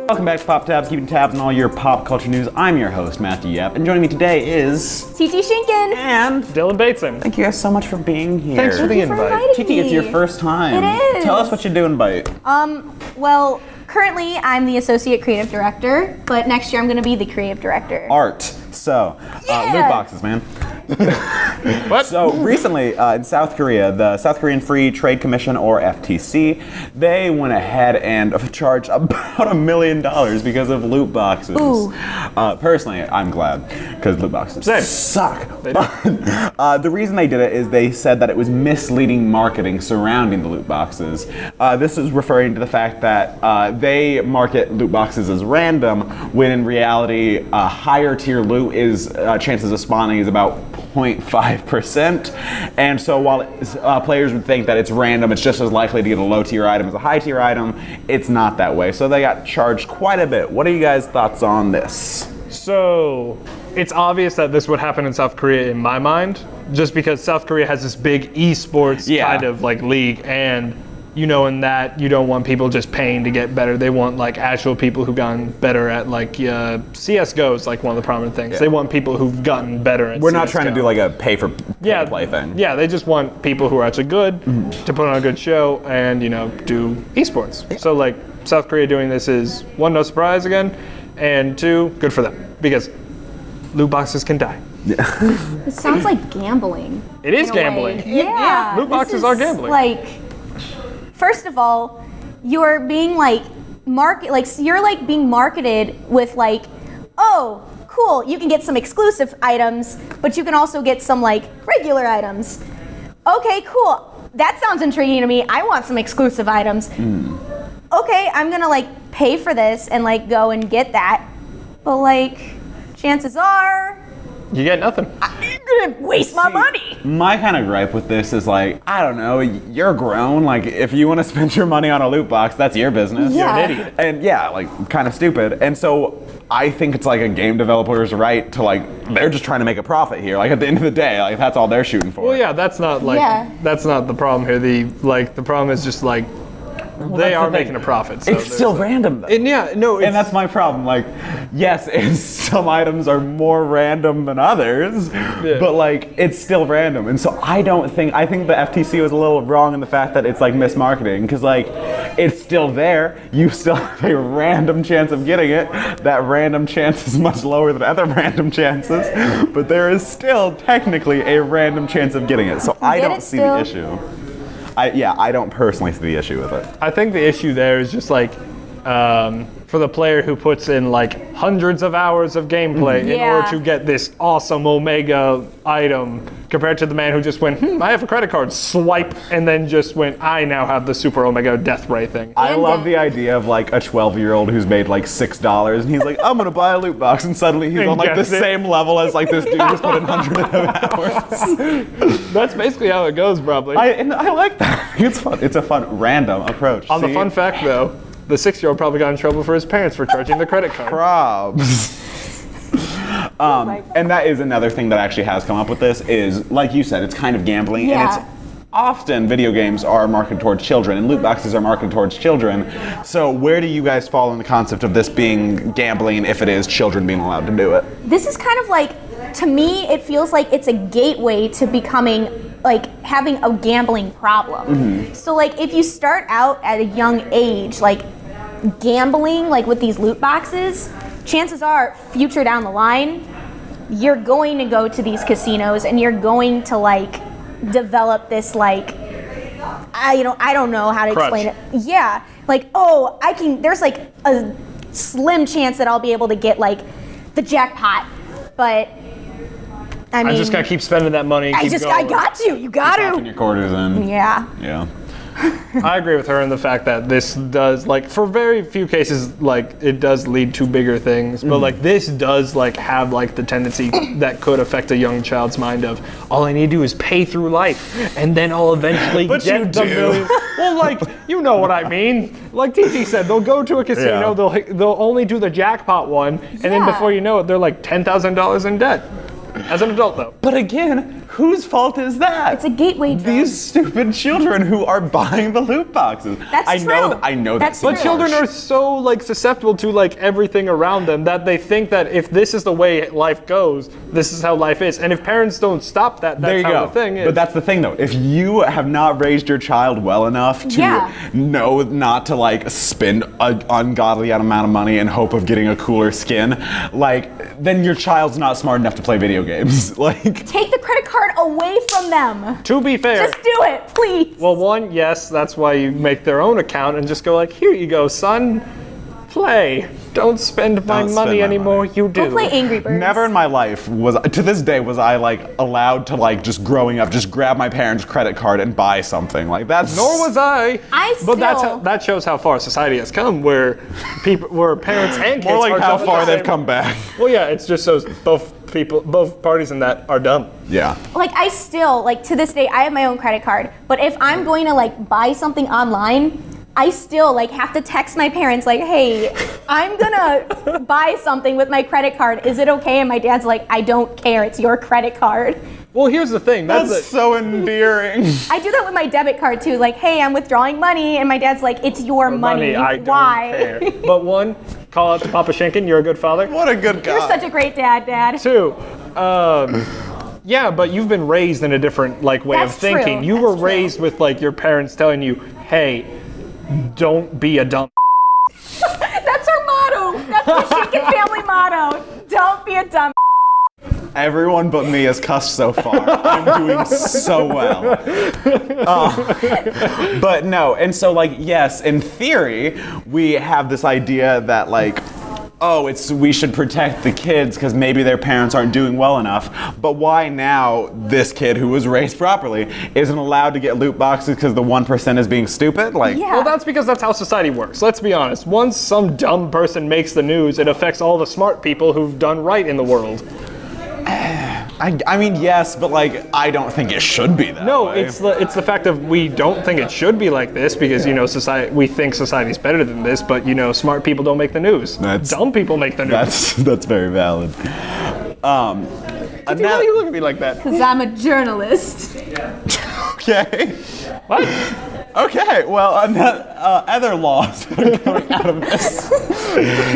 Welcome back to Pop Tabs, keeping tabs on all your pop culture news. I'm your host, Matthew Yapp, and joining me today is... TT Shinkan. And... Dylan Bateson. Thank you guys so much for being here. Thanks for the invite. TT, it's your first time. It is. Tell us what you're doing, Byte. Well, currently I'm the associate creative director, but next year I'm going to be the creative director. Art. So, Lootboxes, man. What? So recently in South Korea, the South Korean Free Trade Commission, or FTC, they went ahead and charged about $1 million because of loot boxes. Ooh. Personally, I'm glad, because loot boxes suck. They do. The reason they did it is they said that it was misleading marketing surrounding the loot boxes. This is referring to the fact that they market loot boxes as random, when in reality, higher tier loot is chances of spawning is about 0.5%, and so while players would think that it's random, it's just as likely to get a low tier item as a high tier item, it's not that way. So they got charged quite a bit. What are you guys' thoughts on this? So, it's obvious that this would happen in South Korea in my mind, just because South Korea has this big esports kind of like league, and you know, in that you don't want people just paying to get better. They want like actual people who've gotten better at like CSGO is like one of the prominent things. They want people who've gotten better at We're CSGO. not trying to do like a pay to play thing. Yeah, they just want people who are actually good to put on a good show and, you know, do esports. So like South Korea doing this is, one, no surprise again, and two, good for them, because loot boxes can die. It sounds like gambling. It is gambling. Yeah. Loot boxes are gambling. Like, first of all, you're being like being marketed with like, oh, cool, you can get some exclusive items, but you can also get some like regular items. Okay, cool. That sounds intriguing to me. I want some exclusive items. Okay, I'm gonna like pay for this and like go and get that. But like, chances are You get nothing. I'm gonna waste my money. My kind of gripe with this is like, I don't know, you're grown. Like, if you want to spend your money on a loot box, that's your business. Yeah. You're an idiot. And yeah, like, kind of stupid. And so I think it's like a game developer's right to like, they're just trying to make a profit here. Like, at the end of the day, like, that's all they're shooting for. Well, yeah, that's not like that's not the problem here. The problem is just like they are making a profit. So it's still random though. And and that's my problem. Like, yes, some items are more random than others, but like, it's still random. And so I think the FTC was a little wrong in the fact that it's like mismarketing, because like, it's still there. You still have a random chance of getting it. That random chance is much lower than other random chances, but there is still technically a random chance of getting it. So I don't see the issue. I don't personally see the issue with it. I think the issue there is just like for the player who puts in like hundreds of hours of gameplay in order to get this awesome Omega item, compared to the man who just went, I have a credit card, swipe, and then just went, I now have the Super Omega Death Ray thing. I love the idea of like a 12-year-old who's made like $6 and he's like, I'm gonna buy a loot box, and suddenly he's on like the same level as like this dude who's put in hundreds of hours. That's basically how it goes, probably. I like that. It's fun. It's a fun random approach. On the fun fact though, the 6-year-old probably got in trouble for his parents for charging the credit card. Probs. And that is another thing that actually has come up with this is, like you said, it's kind of gambling, and it's often video games are marketed towards children, and loot boxes are marketed towards children. So where do you guys fall in the concept of this being gambling if it is children being allowed to do it? This is kind of like, to me, it feels like it's a gateway to becoming like having a gambling problem. So like, if you start out at a young age, like gambling, like with these loot boxes, chances are future down the line, you're going to go to these casinos and you're going to like develop this like, I don't know how to explain it. Yeah, like, oh, there's like a slim chance that I'll be able to get like the jackpot, but I mean, I just gotta keep spending that money. And I got to. You got to. Keep your quarters in. Yeah. Yeah. I agree with her in the fact that this does, like, for very few cases, like, it does lead to bigger things, but like, this does like have like the tendency that could affect a young child's mind of, all I need to do is pay through life, and then I'll eventually get the million. Well, like, you know what I mean. Like TT said, they'll go to a casino, they'll only do the jackpot one, and then before you know it, they're like $10,000 in debt. As an adult, though. But again, whose fault is that? It's a gateway drug. These stupid children who are buying the loot boxes. That's true. I know That's that's true. But children are so like susceptible to like everything around them that they think that if this is the way life goes, this is how life is. And if parents don't stop that, There that's you how go. the thing is. But that's the thing, though. If you have not raised your child well enough to know not to like spend an ungodly amount of money in hope of getting a cooler skin, like then your child's not smart enough to play video games. Like, Take the credit card away from them. To be fair. Just do it, please. Well, one, yes, that's why you make their own account and just go like, here you go, son. Play. Don't spend my Don't spend money my anymore. money. You do. Go play Angry Birds. never in my life to this day was I like allowed to like just growing up just grab my parents' credit card and buy something. Like that's Nor was I. But that shows how far society has come, where parents and kids more like are how dumb. far they've come back. Well, yeah, it's just shows both parties in that are dumb. Yeah. Like I still, like to this day, I have my own credit card. But if I'm going to like buy something online, I still like have to text my parents like, hey, I'm gonna buy something with my credit card. Is it okay? And my dad's like, I don't care. It's your credit card. Well, here's the thing. That's so endearing. I do that with my debit card too. Like, hey, I'm withdrawing money, and my dad's like, it's your money. I don't Why? care. But one, call out to Papa Shinkan. You're a good father. What a good guy. You're such a great dad, Dad. Two, yeah, but you've been raised in a different like way That's of thinking. true. You were That's true. raised with like your parents telling you, hey, don't be a dumb. That's our motto. That's the Shinkan family motto. Don't be a dumb. Everyone but me has cussed so far. I'm doing so well. But no, and so like, yes, in theory, we have this idea that like, oh, we should protect the kids because maybe their parents aren't doing well enough. But why now this kid who was raised properly isn't allowed to get loot boxes because the 1% is being stupid? Like, Yeah. Well, that's because that's how society works. Let's be honest. Once some dumb person makes the news, it affects all the smart people who've done right in the world. I mean, yes, but like, I don't think it should be that No, way. it's the fact of we don't think it should be like this because we think society's better than this, but smart people don't make the news. Dumb people make the news. That's very valid. Why do you look at me like that? Because I'm a journalist. Okay. What? Okay, well, other laws that are coming out of this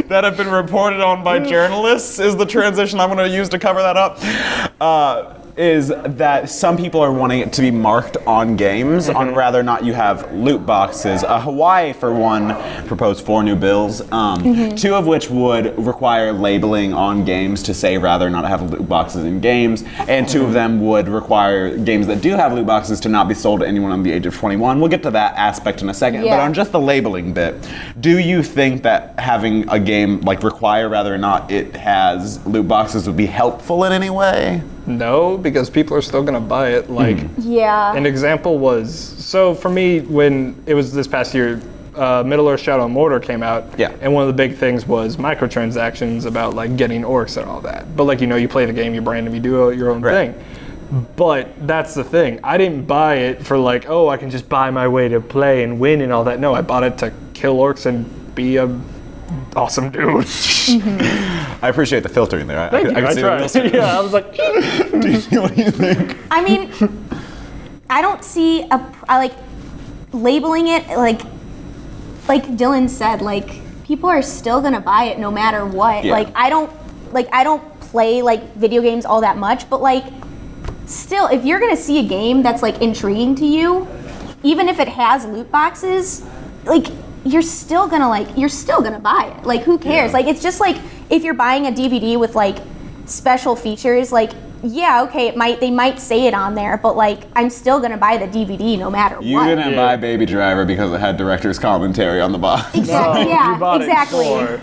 that have been reported on by journalists is the transition I'm going to use to cover that up. Is that some people are wanting it to be marked on games on whether or not you have loot boxes. Hawaii, for one, proposed 4 new bills, 2 of which would require labeling on games to say rather or not have loot boxes in games, and 2 of them would require games that do have loot boxes to not be sold to anyone under the age of 21. We'll get to that aspect in a second, Yeah. but on just the labeling bit, do you think that having a game like require whether or not it has loot boxes would be helpful in any way? No, because people are still gonna buy it. Like, Yeah. an example was, so for me, when it was this past year, Middle-earth Shadow and Mordor came out, Yeah. and one of the big things was microtransactions about like getting orcs and all that. But like, you play the game, you brand them, you do your own Right. thing. But that's the thing. I didn't buy it for like, oh, I can just buy my way to play and win and all that. No, I bought it to kill orcs and be a awesome dude. I appreciate the filtering there. I Thank you. can I see the real tried. stuff. Yeah, I was like, What do you think? I mean, I don't see I like labeling it like Dylan said, like people are still gonna buy it no matter what. Yeah. Like I don't play like video games all that much, but like still, if you're gonna see a game that's like intriguing to you, even if it has loot boxes, like you're still gonna buy it. Like who cares? Yeah. Like it's just like if you're buying a DVD with like special features, like yeah, okay, they might say it on there, but like I'm still gonna buy the DVD no matter You what. didn't buy Baby Driver because it had director's commentary on the box. Exactly. you Yeah. bought Exactly. it for.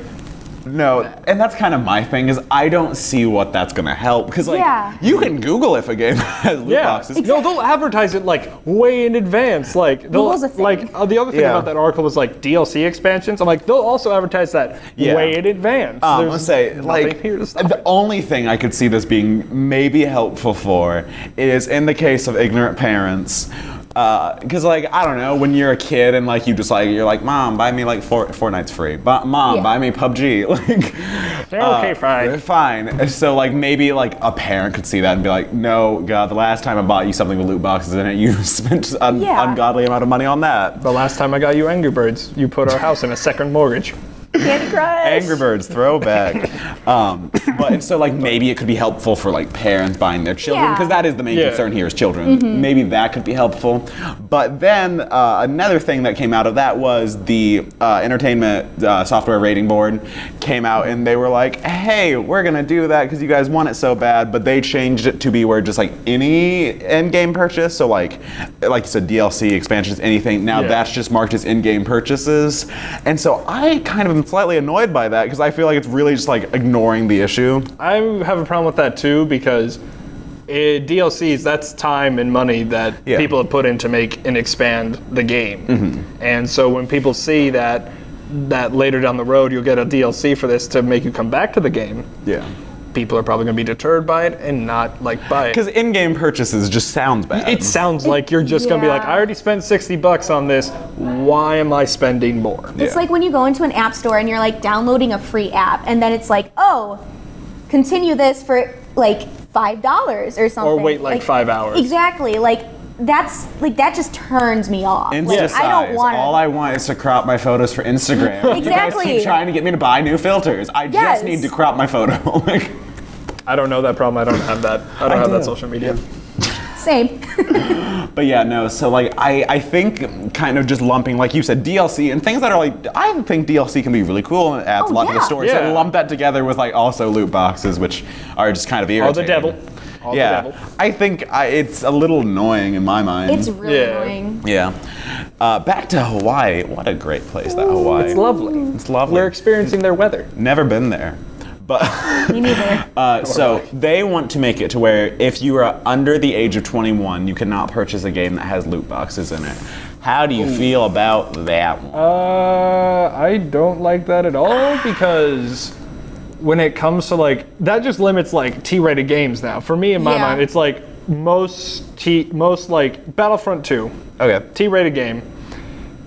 No, and that's kind of my thing is I don't see what that's gonna help because like Yeah. you can Google if a game has loot boxes. No, they'll advertise it like way in advance. Like they'll Google's a thing. like the other thing Yeah. about that article was like DLC expansions. I'm like they'll also advertise that Yeah. way in advance. I'm There's gonna say nothing like here to stop the it. only thing I could see this being maybe helpful for is in the case of ignorant parents. Because like I don't know, when you're a kid and like you just like you're like, Mom, buy me like Fortnite's free, but Mom, buy me PUBG. Like, Okay, fine. Fine. So like maybe like a parent could see that and be like, no, God, the last time I bought you something with loot boxes in it, you spent an ungodly amount of money on that. The last time I got you Angry Birds, you put our house in a second mortgage. Candy Crush. Angry Birds, throwback. But so like maybe it could be helpful for like parents buying their children, because that is the main concern here is children. Maybe that could be helpful. But then another thing that came out of that was the Entertainment Software Rating Board came out and they were like, hey, we're gonna do that because you guys want it so bad, but they changed it to be where just like any in-game purchase, so like you said, DLC, expansions, anything, now that's just marked as in-game purchases. And so I kind of am slightly annoyed by that because I feel like it's really just like ignoring the issue. I have a problem with that too because DLCs, that's time and money that people have put in to make and expand the game. And so when people see that later down the road you'll get a DLC for this to make you come back to the game, people are probably going to be deterred by it and not like buy it. Because in-game purchases just sounds bad. It sounds like you're just going to be like, I already spent $60 on this. Why am I spending more? It's like when you go into an app store and you're like downloading a free app, and then it's like, oh, continue this for like $5 or something. Or wait like 5 hours. Exactly. Like that's like that just turns me off. Like, I don't want. All I want is to crop my photos for Instagram. You guys keep trying to get me to buy new filters. I just need to crop my photo. Like, I don't know that problem. I don't have that. I don't have that social media. Same. But yeah, no, so like I think kind of just lumping, like you said, DLC and things that are like, I think DLC can be really cool and it adds a lot to the story. So lump that together with like also loot boxes, which are just kind of irritating. Oh, the devil. The devil. I think it's a little annoying in my mind. It's really annoying. Yeah. Back to Hawaii. What a great place, that Hawaii. It's lovely. It's lovely. We're experiencing their weather. Never been there. But me neither. So they want to make it to where if you are under the age of 21, you cannot purchase a game that has loot boxes in it. How do you feel about that one? I don't like that at all because when it comes to like, that just limits like T-rated games now. For me, in my mind, it's like most like Battlefront 2. Okay. T-rated game.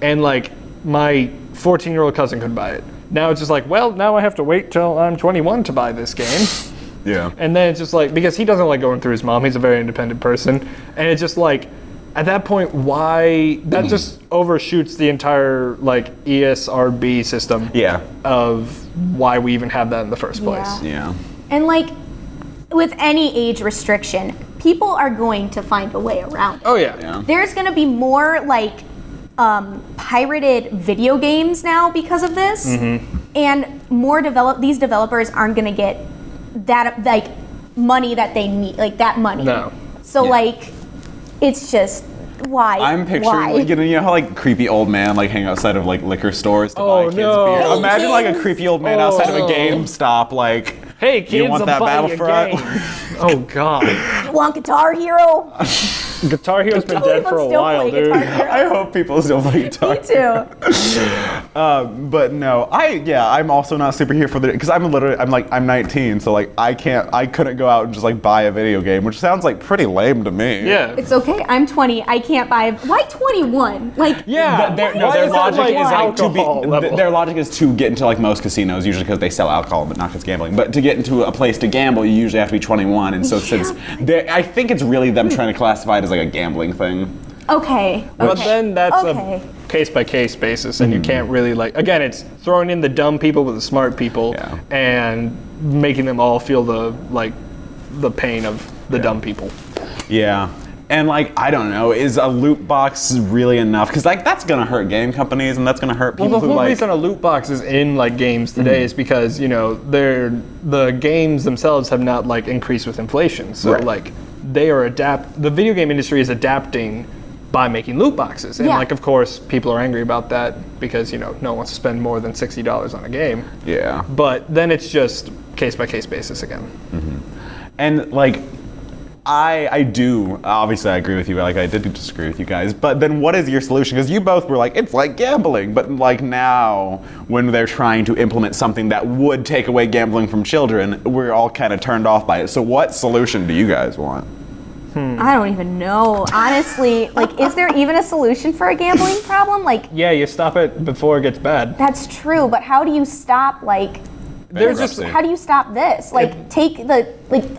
And like my 14-year-old cousin could buy it. Now it's just like, well, now I have to wait till I'm 21 to buy this game. Yeah. And then it's just like, because he doesn't like going through his mom, he's a very independent person. And it's just like, at that point, why, that just overshoots the entire like ESRB system of why we even have that in the first place. Yeah. And like, with any age restriction, people are going to find a way around it. Oh yeah. There's going to be more like pirated video games now because of this, and more these developers aren't going to get that like money that they need, like that money. No. So like, it's just why? I'm picturing like, you know how like creepy old man like hang outside of like liquor stores to buy kids beer. Imagine like a creepy old man outside of a GameStop like, hey kids, you want that Battlefront? Oh god. You want Guitar Hero? Guitar Hero's been dead for a while, dude. I hope people still play Guitar Hero. Me too. But no, I'm also not super here for the, because I'm 19, so like I couldn't go out and just like buy a video game, which sounds like pretty lame to me. Yeah. It's okay. I'm 20. I can't buy. Why 21? Like their logic is to get into like most casinos, usually because they sell alcohol, but not because gambling. But to get into a place to gamble, you usually have to be 21, and so since I think it's really them trying to classify it as like a gambling thing. Okay. But then that's a case-by-case basis, and you can't really like, again, it's throwing in the dumb people with the smart people and making them all feel the pain of the dumb people. Yeah. And like, I don't know, is a loot box really enough? Because like, that's gonna hurt game companies, and that's gonna hurt people the who whole like. reason a loot box is in like games today is because, you know, the games themselves have not like increased with inflation. So like, the video game industry is adapting by making loot boxes. And like, of course, people are angry about that because, you know, no one wants to spend more than $60 on a game. Yeah. But then it's just case-by-case basis again. And like, I do, obviously I agree with you, like I did disagree with you guys, but then what is your solution? Because you both were like, it's like gambling, but like now, when they're trying to implement something that would take away gambling from children, we're all kind of turned off by it. So what solution do you guys want? I don't even know. Honestly, like, is there even a solution for a gambling problem? Like, Yeah, you stop it before it gets bad. that's true, but how do you stop, like, There's just how do you stop this? Like,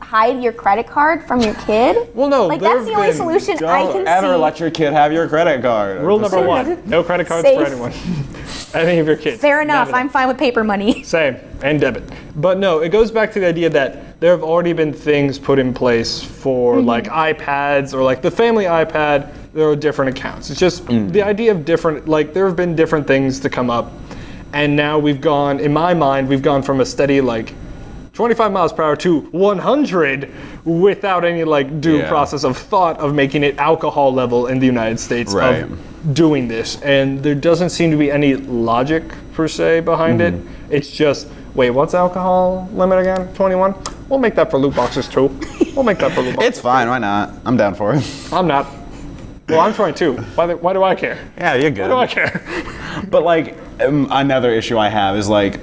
hide your credit card from your kid? Well, no, Like, there that's the have only been- solution I Don't can ever see. let your kid have your credit card. rule number one: no credit cards Safe. for anyone. Any of your kids. Fair enough, None of I'm them. fine with paper money. Same, and debit. But no, it goes back to the idea that there have already been things put in place for like iPads or like the family iPad. There are different accounts. It's just the idea of different, like there have been different things to come up. And now we've gone, in my mind, we've gone from a steady like 25 miles per hour to 100 without any like due process of thought of making it alcohol level in the United States Right. of doing this. And there doesn't seem to be any logic per se behind it. It's just, wait, what's alcohol limit again? 21? We'll make that for Lootboxes too. We'll make that for Lootboxes. It's fine. Why not? I'm down for it. I'm not. Well, I'm 22. Why do I care? Yeah, you're good. Why do I care? But like another issue I have is like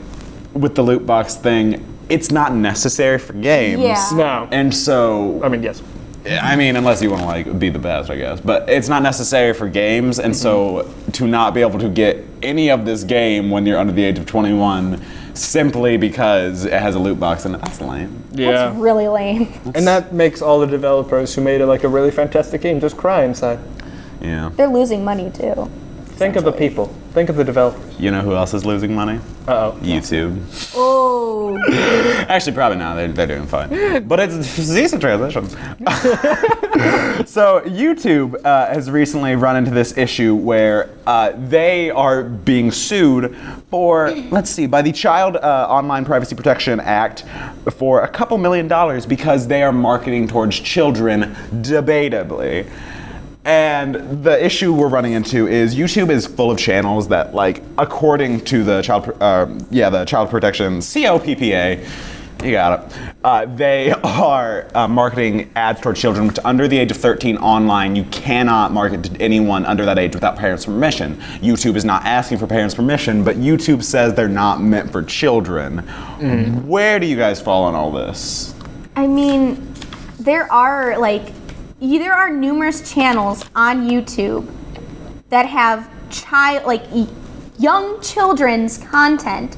with the loot box thing, it's not necessary for games. Yeah. No. And so I mean, yes. I mean, unless you want to like be the best, I guess. But it's not necessary for games, and so to not be able to get any of this game when you're under the age of 21 simply because it has a loot box in it, that's lame. Yeah. That's really lame. And that makes all the developers who made it like a really fantastic game just cry inside. Yeah. They're losing money too. Think of the people. Think of the developers. You know who else is losing money? Uh-oh. YouTube. Oh. Actually, probably not. They're doing fine. But it's a decent transition. So YouTube has recently run into this issue where they are being sued for, let's see, by the Child Online Privacy Protection Act for a couple $1 million because they are marketing towards children, debatably. And the issue we're running into is YouTube is full of channels that, like, according to the the Child Protection COPPA, you got it. They are marketing ads toward children which under the age of 13 online. You cannot market to anyone under that age without parents' permission. YouTube is not asking for parents' permission, but YouTube says they're not meant for children. Where do you guys fall on all this? I mean, there are numerous channels on YouTube that have young children's content.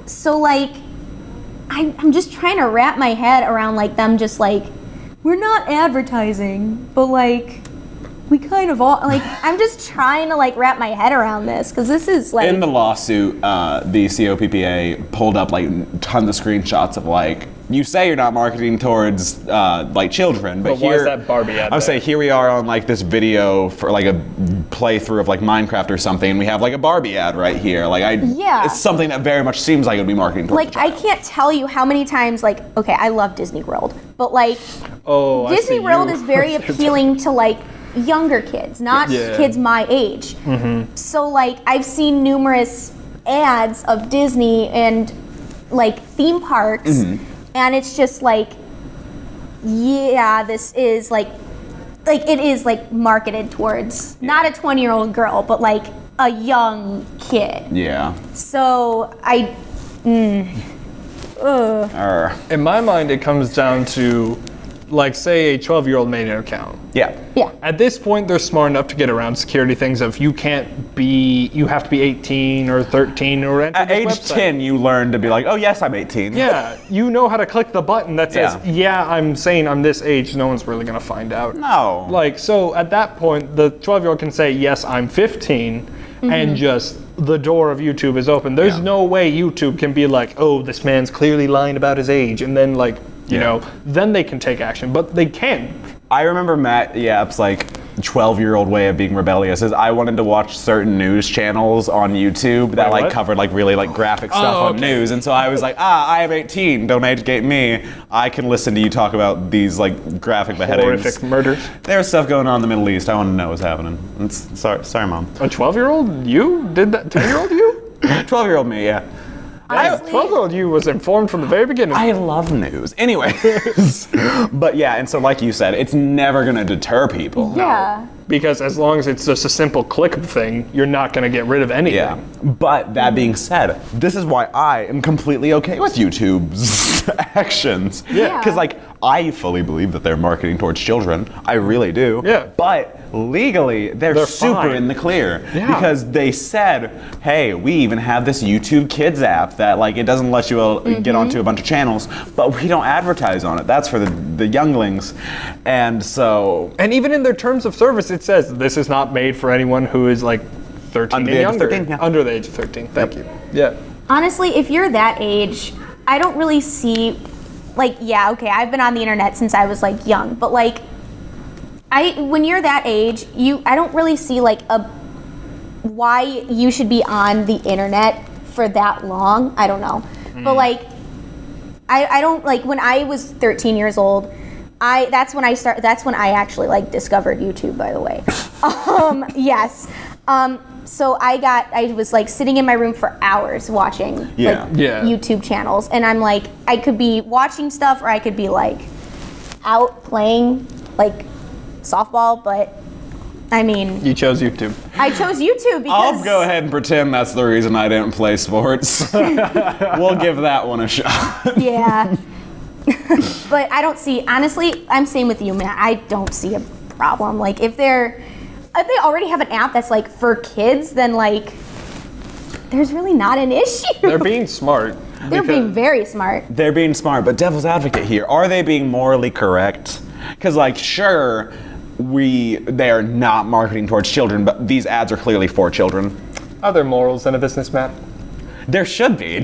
So like, I'm just trying to wrap my head around like them just like, we're not advertising, but like, we kind of all, like, I'm just trying to like wrap my head around this because this is like. In the lawsuit, the COPPA pulled up like tons of screenshots of like, you say you're not marketing towards like children, but But why here is that Barbie ad I would there? say here we are on like this video for like a playthrough of like Minecraft or something, and we have like a Barbie ad right here. Like Yeah. it's something that very much seems like it would be marketing towards Like, a I child. can't tell you how many times, like, okay, I love Disney World, but like, Oh, I see Disney World you. is very appealing to like younger kids, not Yeah. kids my age. So like, I've seen numerous ads of Disney and like theme parks, and it's just like, yeah, this is like it is like marketed towards not a 20-year-old girl, but like a young kid. Yeah. So In my mind, it comes down to, like, say a 12-year-old made an account. Yeah. Yeah. At this point, they're smart enough to get around security things of you have to be 18 or 13 or enter At this age website. 10, you learn to be like, oh yes, I'm 18. Yeah, you know how to click the button that says, Yeah. I'm saying I'm this age, no one's really gonna find out. No. Like, so at that point, the 12-year-old can say, yes, I'm 15, and just the door of YouTube is open. There's no way YouTube can be like, oh, this man's clearly lying about his age, and then like, you know, then they can take action, but they can. I remember Matt Yapp's like 12-year-old way of being rebellious is I wanted to watch certain news channels on YouTube that Wait, like what? covered like really like graphic stuff on okay. news, and so I was like, I am 18, don't educate me. I can listen to you talk about these like graphic beheadings. Horrific murders. There was stuff going on in the Middle East. I want to know what's happening. Sorry, Mom. A 12-year-old you did that? 10-year-old you? 12-year-old me, yeah. Honestly, 12-year-old you was informed from the very beginning. I love news. Anyways, but yeah, and so like you said, it's never gonna deter people. yeah. Because as long as it's just a simple click thing, you're not going to get rid of anything. Yeah, but that being said, this is why I am completely okay with YouTube's actions. Yeah. Because like I fully believe that they're marketing towards children. I really do. Yeah. But legally, they're super fine. in the clear. Yeah. Because they said, hey, we even have this YouTube Kids app that like it doesn't let you get onto a bunch of channels, but we don't advertise on it. That's for the younglings. And so... And even in their terms of service, it says this is not made for anyone who is like 13 Under and the age of younger. 13, yeah. Under the age of 13. Thank you. Yeah. Honestly, if you're that age, I don't really see, like, yeah, okay, I've been on the internet since I was like young, but like, when you're that age, I don't really see like why you should be on the internet for that long. I don't know, but like, I don't like when I was 13 years old. That's when I actually like discovered YouTube, by the way. Yes. So I was like sitting in my room for hours watching YouTube channels, and I'm like, I could be watching stuff or I could be like out playing like softball, but I mean, You chose YouTube. I chose YouTube because I'll go ahead and pretend that's the reason I didn't play sports. We'll give that one a shot. Yeah. But I don't see, honestly, I'm same with you, man. I don't see a problem. Like if they already have an app that's like for kids, then like there's really not an issue. They're being smart. They're being very smart. They're being smart, but devil's advocate here. Are they being morally correct? Because like, sure, they are not marketing towards children, but these ads are clearly for children. Are there morals in a business, Matt? There should be.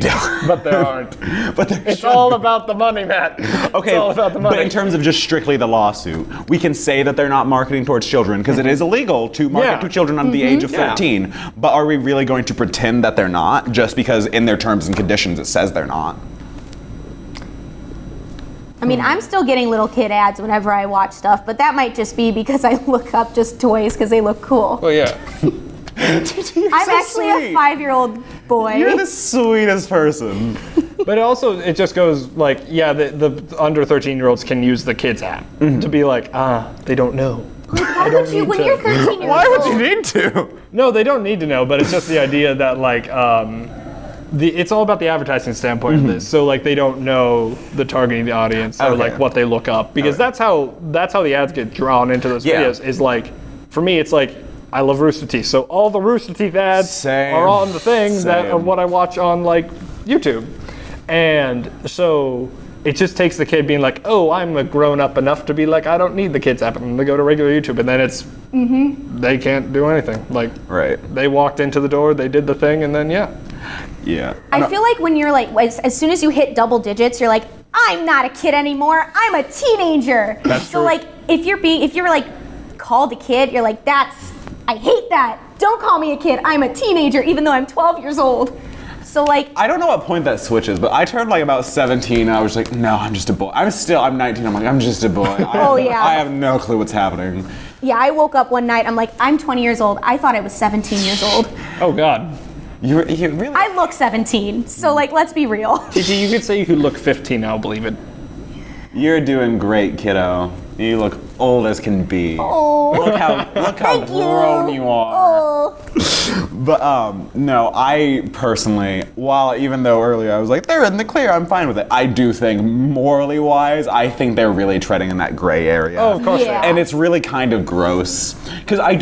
But there aren't. But there It's should all be. about the money, Matt. Okay, It's all about the money. but in terms of just strictly the lawsuit, we can say that they're not marketing towards children because it is illegal to market to children under the age of 13. But are we really going to pretend that they're not just because in their terms and conditions it says they're not? I mean, I'm still getting little kid ads whenever I watch stuff, but that might just be because I look up just toys because they look cool. Well, yeah. I'm actually a 5-year-old boy. You're the sweetest person. But it just goes like, yeah, the under 13-year-olds can use the kids app to be like, they don't know. Why would you, when you're 13 years old? Why would you need to? No, they don't need to know, but it's just the idea that like, it's all about the advertising standpoint of this. So like they don't know the targeting the audience or like what they look up because that's how the ads get drawn into those videos. Is like, for me, it's like, I love Rooster Teeth, so all the Rooster Teeth ads are on the thing that of what I watch on like YouTube, and so it just takes the kid being like, oh, I'm a grown up enough to be like, I don't need the kids app, I'm gonna go to regular YouTube, and then it's they can't do anything. Like they walked into the door, they did the thing, and then I feel like when you're like, as soon as you hit double digits, you're like, I'm not a kid anymore, I'm a teenager. That's so true. like if you're like called a kid, you're like, I hate that. Don't call me a kid. I'm a teenager, even though I'm 12 years old. So like, I don't know what point that switches, but I turned like about 17 and I was like, no, I'm just a boy. I'm 19, I'm like, I'm just a boy. I have no clue what's happening. yeah, I woke up one night, I'm like, I'm 20 years old. I thought I was 17 years old. Oh God. You really? I look 17, so like, let's be real. You could say you could look 15, I'll believe it. You're doing great, kiddo. You look old as can be. Oh. Look how grown you are. Oh. But no, I personally, even though earlier I was like, they're in the clear, I'm fine with it. I do think morally wise, I think they're really treading in that gray area. Oh, of course they are. And it's really kind of gross. Because I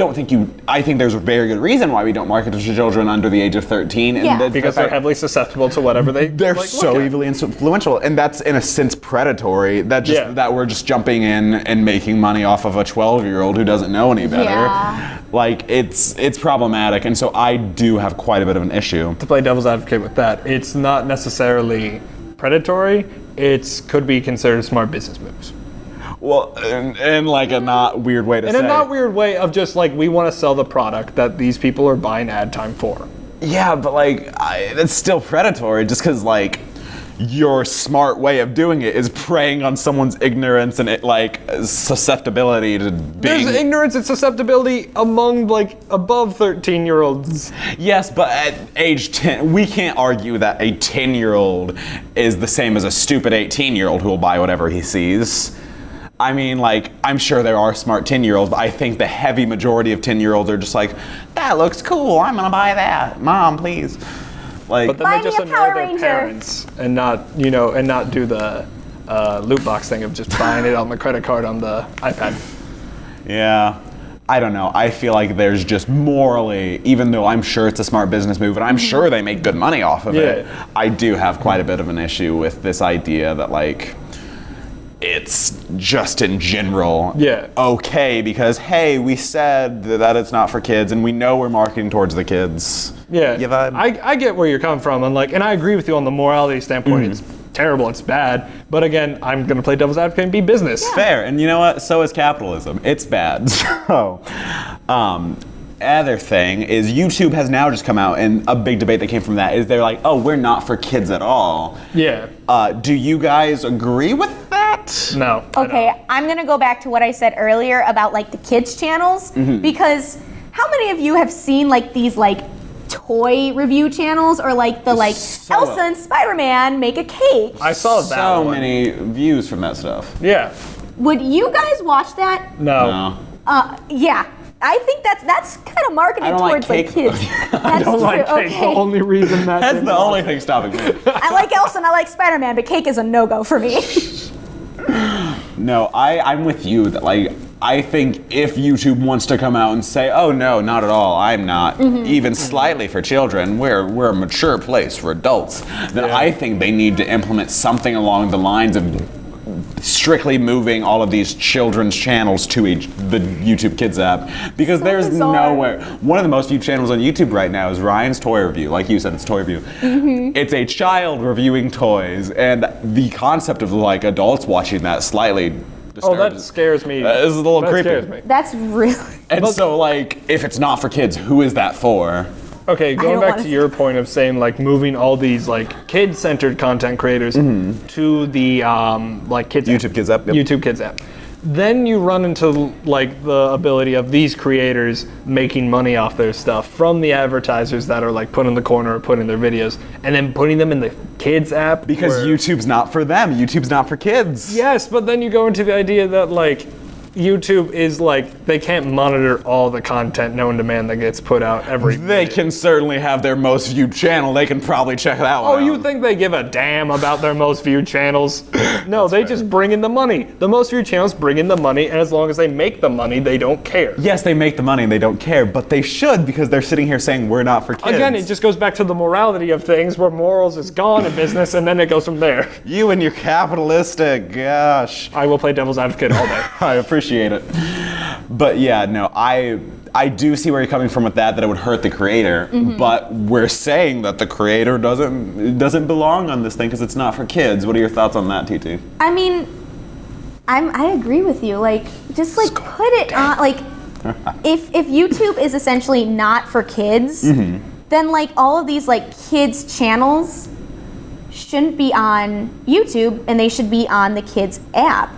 think there's a very good reason why we don't market to children under the age of 13. Yeah. And Because they're heavily susceptible to whatever they're like, so look at. evilly influential, and that's in a sense predatory. That we're just jumping in and making money off of a 12-year-old who doesn't know any better. Yeah. Like it's problematic, and so I do have quite a bit of an issue. To play devil's advocate with that, it's not necessarily predatory. It could be considered smart business moves. Well, in like a not weird way to say. In a not weird way of just like, we want to sell the product that these people are buying ad time for. Yeah, but like it's still predatory just because like your smart way of doing it is preying on someone's ignorance and susceptibility to being... There's ignorance and susceptibility among like above 13-year-olds. Yes, but at age 10, we can't argue that a 10-year-old is the same as a stupid 18-year-old who will buy whatever he sees. I mean, like, I'm sure there are smart 10-year-olds, but I think the heavy majority of 10-year-olds are just like, that looks cool, I'm gonna buy that. Mom, please. Like, But then Buy they just me a annoy Power their Ranger. parents and not do the, loot box thing of just buying it on the credit card on the iPad. Yeah. I don't know. I feel like there's just morally, even though I'm sure it's a smart business move and I'm sure they make good money off of it, I do have quite a bit of an issue with this idea that like it's just in general okay because hey, we said that it's not for kids and we know we're marketing towards the kids. Yeah. I get where you're coming from and I agree with you on the morality standpoint. It's terrible, it's bad, but again, I'm gonna play devil's advocate and be business. Fair, and you know what? So is capitalism. It's bad. So, other thing is YouTube has now just come out, and a big debate that came from that is they're like, oh, we're not for kids at all. Yeah. Do you guys agree with that? No. Okay, I'm gonna go back to what I said earlier about like the kids channels because how many of you have seen like these like toy review channels or like the Elsa and Spider-Man make a cake? I saw that so many views from that stuff. Yeah. Would you guys watch that? No. Yeah. I think that's kind of marketed towards like kids. I don't like cake. The only reason that's the only thing stopping me. I like Elsa and I like Spider-Man, but cake is a no-go for me. No, I'm with you that like I think if YouTube wants to come out and say, oh no, not at all, I'm not even slightly for children, we're a mature place for adults, then I think they need to implement something along the lines of strictly moving all of these children's channels to the YouTube Kids app because there's nowhere. One of the most viewed channels on YouTube right now is Ryan's Toy Review. Like you said, it's Toy Review. It's a child reviewing toys, and the concept of like adults watching that slightly that scares me. It's a little creepy. Scares me. That's really. And so like, if it's not for kids, who is that for? Okay, going back to your point of saying like moving all these like kid-centered content creators to the like kids YouTube Kids app. Yep. YouTube Kids app. Then you run into like the ability of these creators making money off their stuff from the advertisers that are like put in the corner or putting their videos and then putting them in the kids app. Because YouTube's not for them. YouTube's not for kids. Yes, but then you go into the idea that like YouTube is like, they can't monitor all the content known to man that gets put out every They can certainly have their most viewed channel. They can probably check that one out. You think they give a damn about their most viewed channels? No, they just bring in the money. The most viewed channels bring in the money, and as long as they make the money, they don't care. Yes, they make the money and they don't care, but they should because they're sitting here saying we're not for kids. Again, it just goes back to the morality of things where morals is gone in business, and then it goes from there. You and your capitalistic, gosh. I will play devil's advocate all day. I appreciate it. But yeah, no, I do see where you're coming from with that it would hurt the creator, but we're saying that the creator doesn't belong on this thing because it's not for kids. What are your thoughts on that, TT? I mean, I agree with you. Like, just like put it on, like, if YouTube is essentially not for kids, then like all of these like kids channels shouldn't be on YouTube and they should be on the kids app.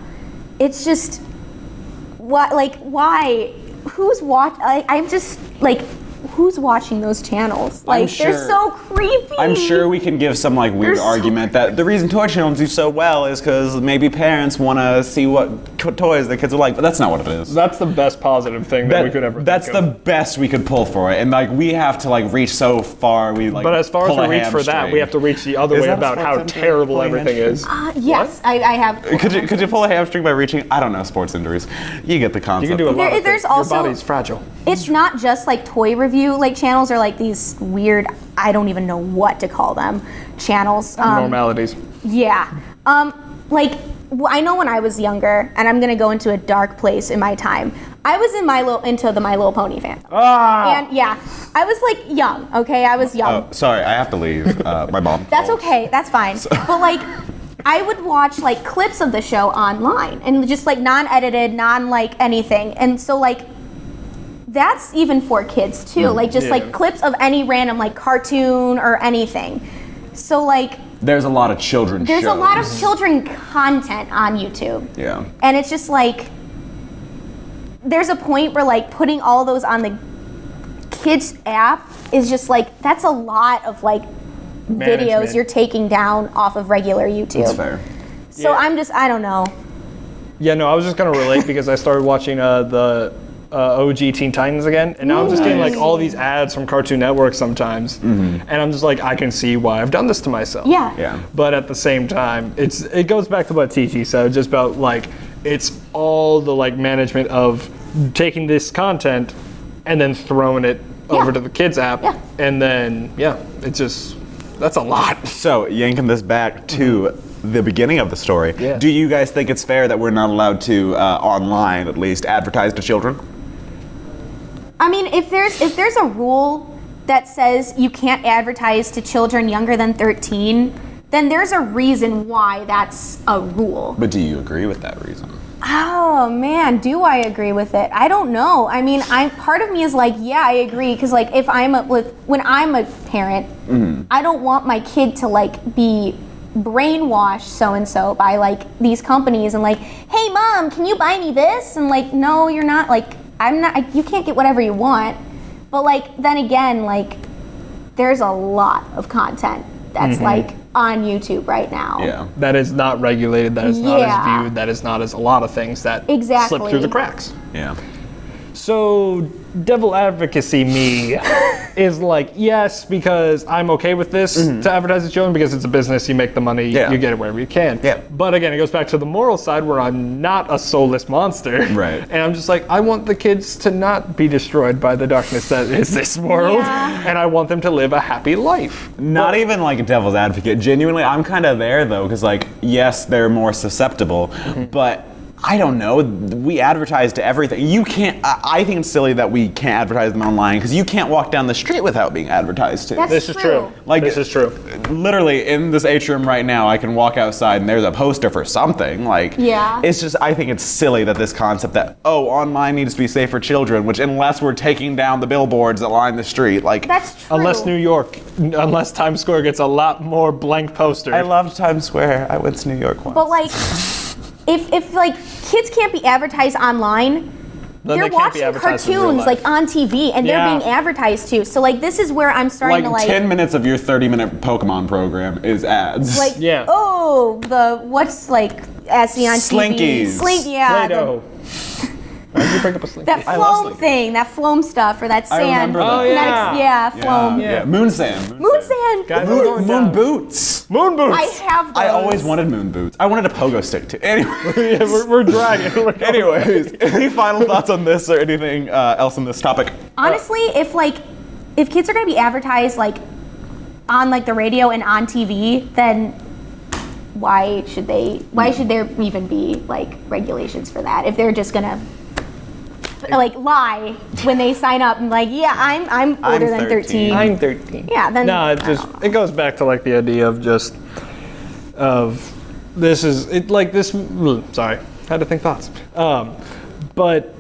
It's just, why? Who's I'm just like, who's watching those channels? Like, they're so creepy. I'm sure we can give some like weird argument that the reason toy channels do so well is because maybe parents want to see what toys the kids are like, but that's not what it is. That's the best positive thing that we could ever That's the best we could pull for it, and like we have to like reach so far. But as far as we reach for that, we have to reach the other way about how terrible everything is. Yes, I have. Could you pull a hamstring by reaching? I don't know sports injuries. You get the concept. You can do a lot of things. There's also, your body's fragile. It's not just like toy review like channels or like these weird, I don't even know what to call them, channels. Normalities. Yeah. I know when I was younger, and I'm gonna go into a dark place in my time. I was into the My Little Pony fandom. And yeah, I was like young. Okay, I was young. Oh, sorry, I have to leave. My mom. That's okay. That's fine. But like, I would watch like clips of the show online and just like non-edited, like anything. And so like, that's even for kids too. Like just like clips of any random like cartoon or anything. So like, there's a lot of children shows. A lot of children content on YouTube. Yeah. And it's just like, there's a point where like putting all those on the kids app is just like, that's a lot of like videos you're taking down off of regular YouTube. That's fair. So I don't know. Yeah, no, I was just gonna relate because I started watching the OG Teen Titans again, and now I'm just getting like all these ads from Cartoon Network sometimes, and I'm just like, I can see why I've done this to myself. Yeah. But at the same time, it goes back to what TT said, just about like it's all the like management of taking this content and then throwing it over to the kids app, and then it's just that's a lot. So yanking this back to the beginning of the story, do you guys think it's fair that we're not allowed to online at least advertise to children? I mean, if there's a rule that says you can't advertise to children younger than 13, then there's a reason why that's a rule. But do you agree with that reason? Oh man, do I agree with it? I don't know. I mean, part of me is like, yeah, I agree, because like when I'm a parent, I don't want my kid to like be brainwashed so and so by like these companies and like, hey mom, can you buy me this? And like, no, you're not, like, you can't get whatever you want. But like, then again, like, there's a lot of content that's like on YouTube right now. Yeah. That is not regulated, that is not as viewed, that is not as a lot of things that slip through the cracks. Yeah. So devil advocacy me is like, yes, because I'm okay with this to advertise to children because it's a business, you make the money, you get it wherever you can. Yeah. But again, it goes back to the moral side where I'm not a soulless monster. Right. And I'm just like, I want the kids to not be destroyed by the darkness that is this world. Yeah. And I want them to live a happy life. Not even like a devil's advocate. Genuinely, I'm kind of there though, because like, yes, they're more susceptible, but I don't know. We advertise to everything. You can't. I think it's silly that we can't advertise them online because you can't walk down the street without being advertised to. This is true. Like, this is true. Literally, in this atrium right now, I can walk outside and there's a poster for something. Like, it's just. I think it's silly that this concept that online needs to be safe for children, which unless we're taking down the billboards that line the street, like. That's true. Unless Times Square gets a lot more blank posters. I loved Times Square. I went to New York once. But like, if like kids can't be advertised online, Then they're they can't be watching advertised in real cartoons life. like on TV and they're being advertised to. So like this is where I'm starting to like 10 minutes of your 30-minute Pokemon program is ads. like what's like as seen on Slinkies. TV. Play-Doh. Why did you bring up a Slinky? That Floam thing, that Floam stuff, or that sand. remember that. Oh, yeah. Floam. Yeah. Moon sand. Moon sand. Guys, we're going Moon down. boots. Moon boots. I have those. I always wanted moon boots. I wanted a pogo stick too. Anyway. Yeah, we're dragging. Anyways, any final thoughts on this or anything else on this topic? Honestly, if kids are gonna be advertised like on like the radio and on TV, then why should there even be like regulations for that if they're just gonna like lie when they sign up and like, yeah, I'm older than 13. I'm 13. Yeah, then No, it goes back to like the idea of just this is it like this. Sorry, had to think thoughts. But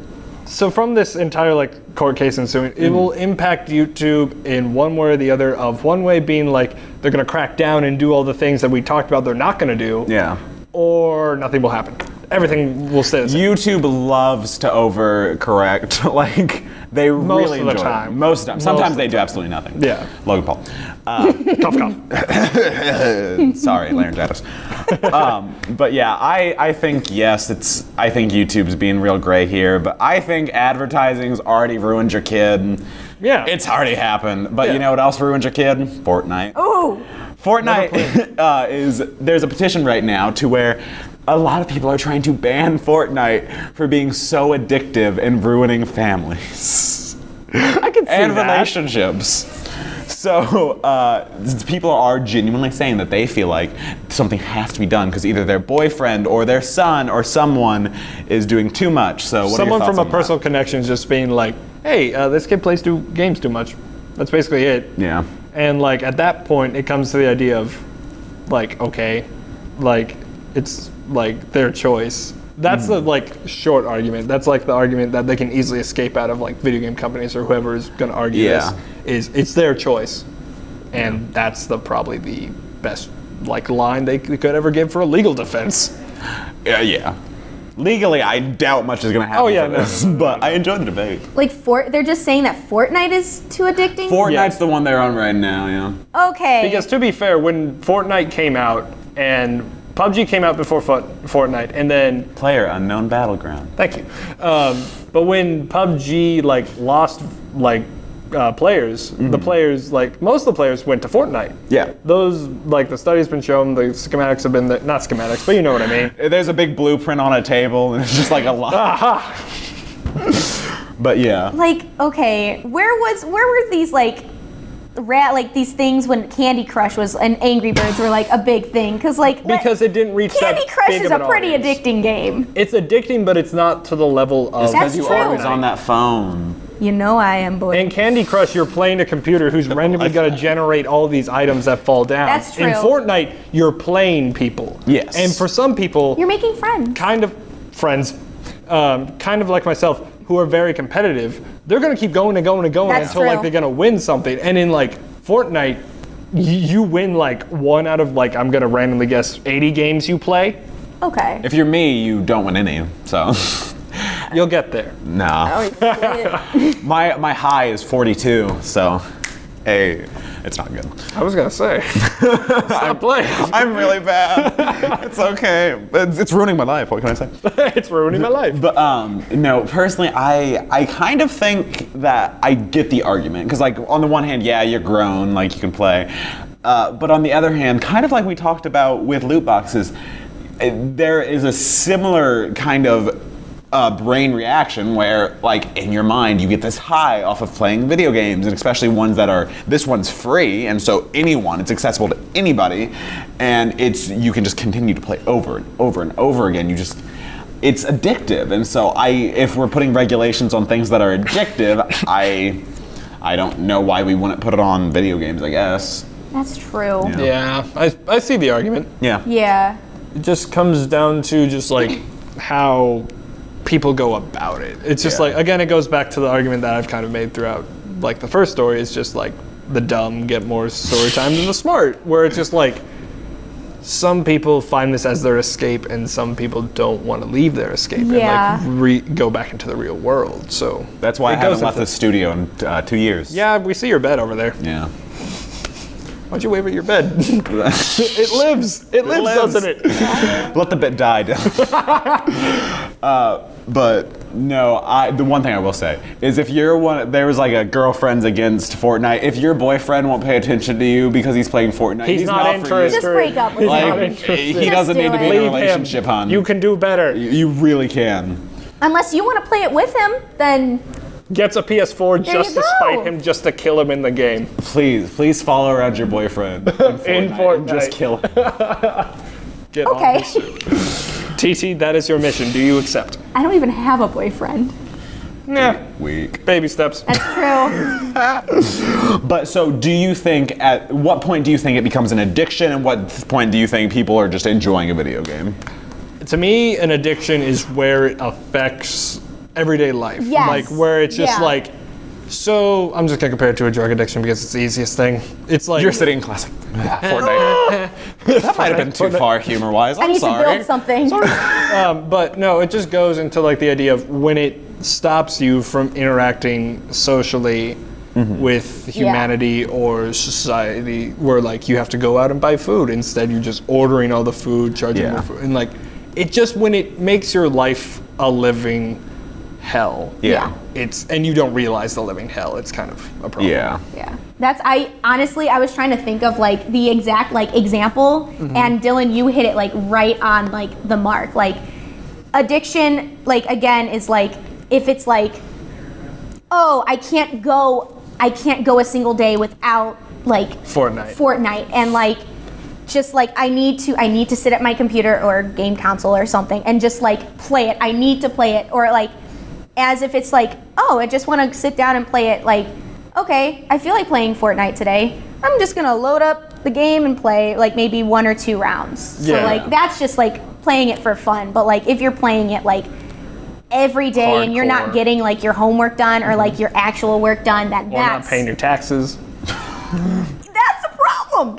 so from this entire like court case ensuing, it will impact YouTube in one way or the other. Of one way being like they're gonna crack down and do all the things that we talked about they're not gonna do. Yeah. Or nothing will happen. Everything will stay the same. YouTube loves to overcorrect. Like, they really of the enjoy time. it. Most of the time. Most Sometimes of they the do absolutely nothing. Yeah. Logan Paul. Cough, cough. Sorry, laryngitis. But yeah, I think, yes, I think YouTube's being real gray here, but I think advertising's already ruined your kid. Yeah. It's already happened. But you know what else ruined your kid? Fortnite. Ooh. Fortnite there's a petition right now to where a lot of people are trying to ban Fortnite for being so addictive and ruining families. I can see and that. relationships. So people are genuinely saying that they feel like something has to be done because either their boyfriend or their son or someone is doing too much. So what Someone are your thoughts from a on that? personal connection is just being like, hey, this kid plays games too much. That's basically it. Yeah. And like at that point, it comes to the idea of like, okay, like it's like their choice. That's the like short argument. That's like the argument that they can easily escape out of like video game companies or whoever is going to argue this. Is it's their choice, and that's probably the best like line they could ever give for a legal defense. Yeah. Legally, I doubt much is going to happen for this, but I enjoy the debate. Like they're just saying that Fortnite is too addicting? Fortnite's the one they're on right now, yeah. Okay. Because to be fair, when Fortnite came out and PUBG came out before Fortnite, and then Player Unknown Battleground. thank you. But when PUBG like lost like players, the players like most of the players went to Fortnite. Yeah. Those like the study's been shown, the schematics have been not schematics, but you know what I mean. There's a big blueprint on a table, and it's just like a lot. But yeah. Like, okay, where were these like these things when Candy Crush was and Angry Birds were like a big thing? Because It didn't reach Candy that Crush big is of a an pretty audience. addicting game. It's addicting, but it's not to the level of. It's because That's you true. always on that phone. You know I am, boy. In Candy Crush, you're playing a computer who's randomly going to generate all these items that fall down. That's true. In Fortnite, you're playing people. Yes. And for some people, You're making friends. kind of friends, kind of like myself, who are very competitive, they're going to keep going and going and going That's until like true. they're going to win something. And in like Fortnite, you win like 1 out of like, I'm going to randomly guess, 80 games you play. Okay. If you're me, you don't win any. So, You'll get there. nah. My high is 42. So, hey, it's not good. I was going to say. Stop playing. I'm really bad. It's okay. It's ruining my life. What can I say? It's ruining my life. But no, personally, I kind of think that I get the argument because, like, on the one hand, yeah, you're grown, like you can play, but on the other hand, kind of like we talked about with loot boxes, there is a similar kind of brain reaction where, like, in your mind, you get this high off of playing video games, and especially ones that are, this one's free, and so it's accessible to anybody, and you can just continue to play over and over and over again. It's addictive, and so if we're putting regulations on things that are addictive, I don't know why we wouldn't put it on video games, I guess. That's true. Yeah, I see the argument. Yeah. Yeah. It just comes down to just like how people go about it. It's just like, again, it goes back to the argument that I've kind of made throughout like the first story. It's just like the dumb get more story time than the smart, where it's just like some people find this as their escape and some people don't want to leave their escape and like go back into the real world. So That's why I haven't left the studio in 2 years. yeah, we see your bed over there. Yeah. Why'd you wave at your bed? It lives, doesn't it? Let the bit die. But no, the one thing I will say is if there was like a girlfriends against Fortnite, if your boyfriend won't pay attention to you because he's playing Fortnite, he's not for you. Just break up with him. Like, he doesn't need to be in a relationship, hon. You can do better. You really can. Unless you want to play it with him, then Gets a PS4 There just you to go. spite him, just to kill him in the game. Please follow around your boyfriend in Fortnite. And just kill him. Get okay. on this. TT, that is your mission. Do you accept? I don't even have a boyfriend. Nah. Weak. Baby steps. That's true. But so do you think, at what point do you think it becomes an addiction, and what point do you think people are just enjoying a video game? To me, an addiction is where it affects everyday life. Yes. Like where it's just like, so I'm just gonna compare it to a drug addiction because it's the easiest thing. It's like You're sitting in classic Fortnite. That might have been too far humor-wise. I I'm need sorry. to build something. But no, it just goes into like the idea of when it stops you from interacting socially with humanity or society, where like you have to go out and buy food. Instead, you're just ordering all the food, charging more food, and like it just when it makes your life a living hell. Yeah. And you don't realize the living hell. It's kind of a problem. Yeah. Yeah. I was trying to think of like the exact like example, and Dylan, you hit it like right on like the mark. Like addiction, like again, is like if it's like, oh, I can't go a single day without like Fortnite, and like just like I need to sit at my computer or game console or something and just like play it. I need to play it, or like as if it's like, oh, I just want to sit down and play it. Like, okay, I feel like playing Fortnite today. I'm just gonna load up the game and play like maybe 1 or 2 rounds. So like that's just like playing it for fun. But like if you're playing it like every day and you're not getting like your homework done or like your actual work done, Or not paying your taxes. That's a problem.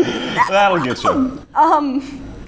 That'll get you.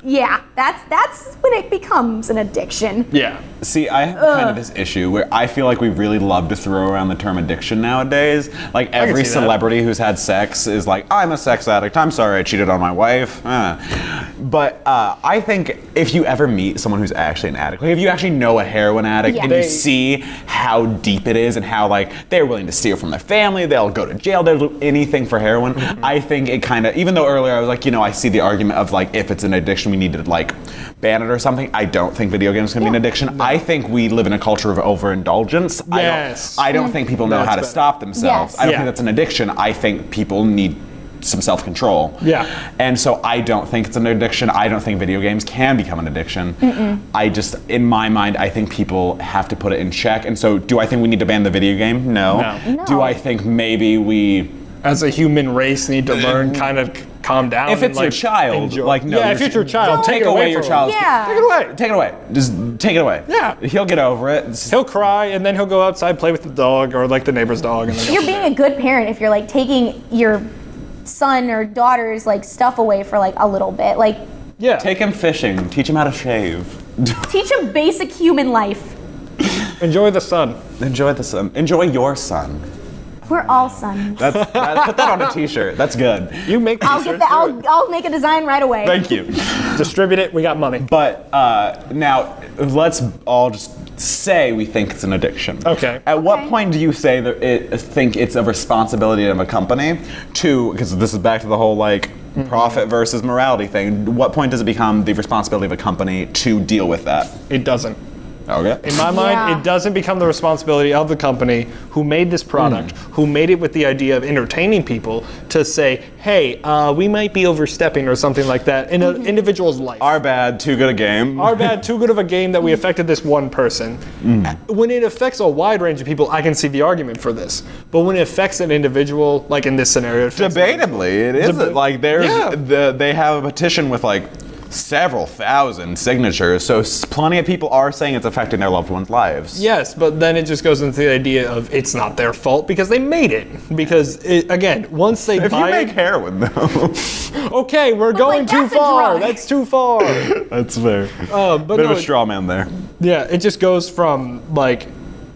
Yeah, that's when it becomes an addiction. Yeah. See, I have kind of this issue where I feel like we really love to throw around the term addiction nowadays. Like every see that. celebrity who's had sex is like, I'm a sex addict. I'm sorry I cheated on my wife. But I think if you ever meet someone who's actually an addict, like if you actually know a heroin addict Yeah. and you see how deep it is and how like they're willing to steal from their family, they'll go to jail, they'll do anything for heroin. I think it kind of, even though earlier I was like, I see the argument of like if it's an addiction we need to like ban it or something. I don't think video games can be an addiction. No. I think we live in a culture of overindulgence. Yes. I don't think people know That's how to better. stop themselves. Yes. I don't think that's an addiction. I think people need some self-control. Yeah. And so I don't think it's an addiction. I don't think video games can become an addiction. I just, in my mind, I think people have to put it in check. And so do I think we need to ban the video game? No. No. Do I think maybe we... As a human race, need to learn kind of calm down. If and, it's your child, enjoy. like no. Yeah, if it's your child, take away your child's. Yeah. Take it away. Take it away. Just take it away. Yeah. He'll get over it. He'll cry and then he'll go outside, play with the dog or like the neighbor's dog. And then You're being a good parent if you're like taking your son or daughter's like stuff away for like a little bit. Like yeah. Take him fishing. Teach him how to shave. teach him basic human life. Enjoy the sun. Enjoy the sun. Enjoy your son. We're all sons. Put that on a T-shirt. That's good. You make I'll get that. I'll make a design right away. Thank you. Distribute it. We got money. But now let's all just say we think it's an addiction. Okay. At what point do you say that think it's a responsibility of a company to? Because this is back to the whole like profit versus morality thing. What point does it become the responsibility of a company to deal with that? It doesn't. Okay. In my mind, Yeah. it doesn't become the responsibility of the company who made this product, who made it with the idea of entertaining people, to say, hey, we might be overstepping or something like that in an individual's life. Our bad, too good a game. Our bad, too good of a game that we affected this one person. When it affects a wide range of people, I can see the argument for this. But when it affects an individual, like in this scenario, it affects Debatably, it isn't. Like they have a petition with like several thousand signatures, so plenty of people are saying it's affecting their loved ones' lives. Yes, but then it just goes into the idea of it's not their fault because they made it. Because again, once they If you buy make it, heroin, though, okay, we're going like, too that's a far. drug. That's too far. that's fair. But Bit no, of a straw man there. yeah, it just goes from like,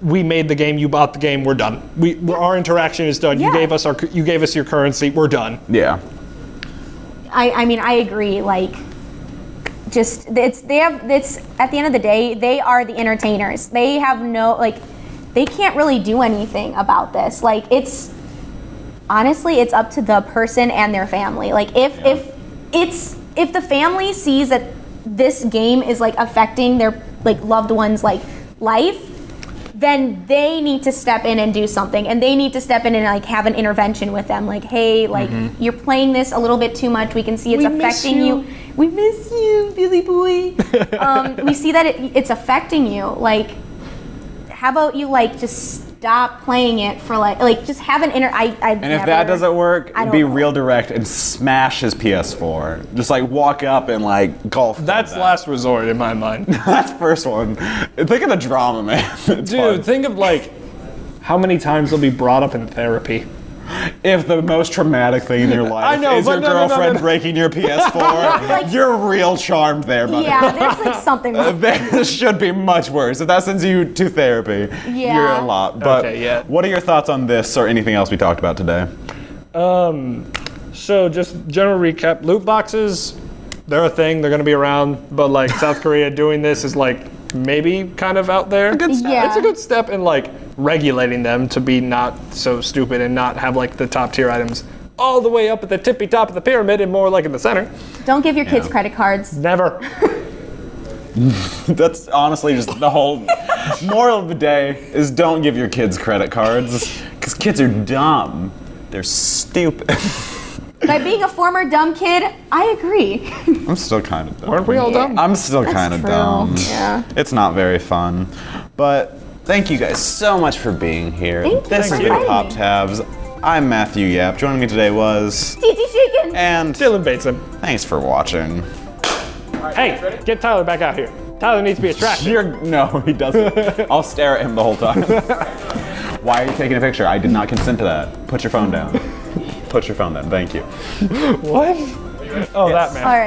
we made the game, you bought the game, we're done. Our interaction is done. Yeah. You gave us your currency, we're done. Yeah. I mean, I agree. Like, just it's at the end of the day, they are the entertainers. They have no they can't really do anything about this. Like, it's honestly, it's up to the person and their family. Like, if the family sees that this game is like affecting their like loved one's like life, then they need to step in and do something, and they need to step in and like have an intervention with them. Like, hey, like you're playing this a little bit too much. We can see it's affecting you. We miss you, Billy boy. We see that it's affecting you. Like, how about you like just stop playing it for like just have an And if that doesn't work, be real direct and smash his PS4. Just like walk up and like golf. That's last resort in my mind. That's first one. Think of the drama, man. It's Dude, fun. think of like how many times they'll be brought up in therapy. If the most traumatic thing in your life I know, is but your no. girlfriend breaking your PS4, you're real charmed there, buddy. Yeah, there's like something wrong. There should be much worse. If that sends you to therapy, Yeah. you're a lot. But Okay, yeah. what are your thoughts on this or anything else we talked about today? So just general recap, loot boxes, they're a thing, they're gonna be around, but like South Korea doing this is like maybe kind of out there. Yeah. It's a good step in like regulating them to be not so stupid and not have like the top tier items all the way up at the tippy top of the pyramid and more like in the center. Don't give your kids credit cards. Never. That's honestly just the whole moral of the day is don't give your kids credit cards because kids are dumb. They're stupid. By being a former dumb kid, I agree. I'm still kind of dumb. Aren't we all dumb? I'm still kind of true. dumb. Yeah. It's not very fun. But thank you guys so much for being here. Thank you This for has been inviting Pop me. Tabs. I'm Matthew Yapp. Joining me today was... TT Shinkan. And Dylan Bateson. thanks for watching. Hey, get Tyler back out here. Tyler needs to be attractive. No, he doesn't. I'll stare at him the whole time. Why are you taking a picture? I did not consent to that. Put your phone down. Put your phone down. Thank you. What? Oh, that man. All right.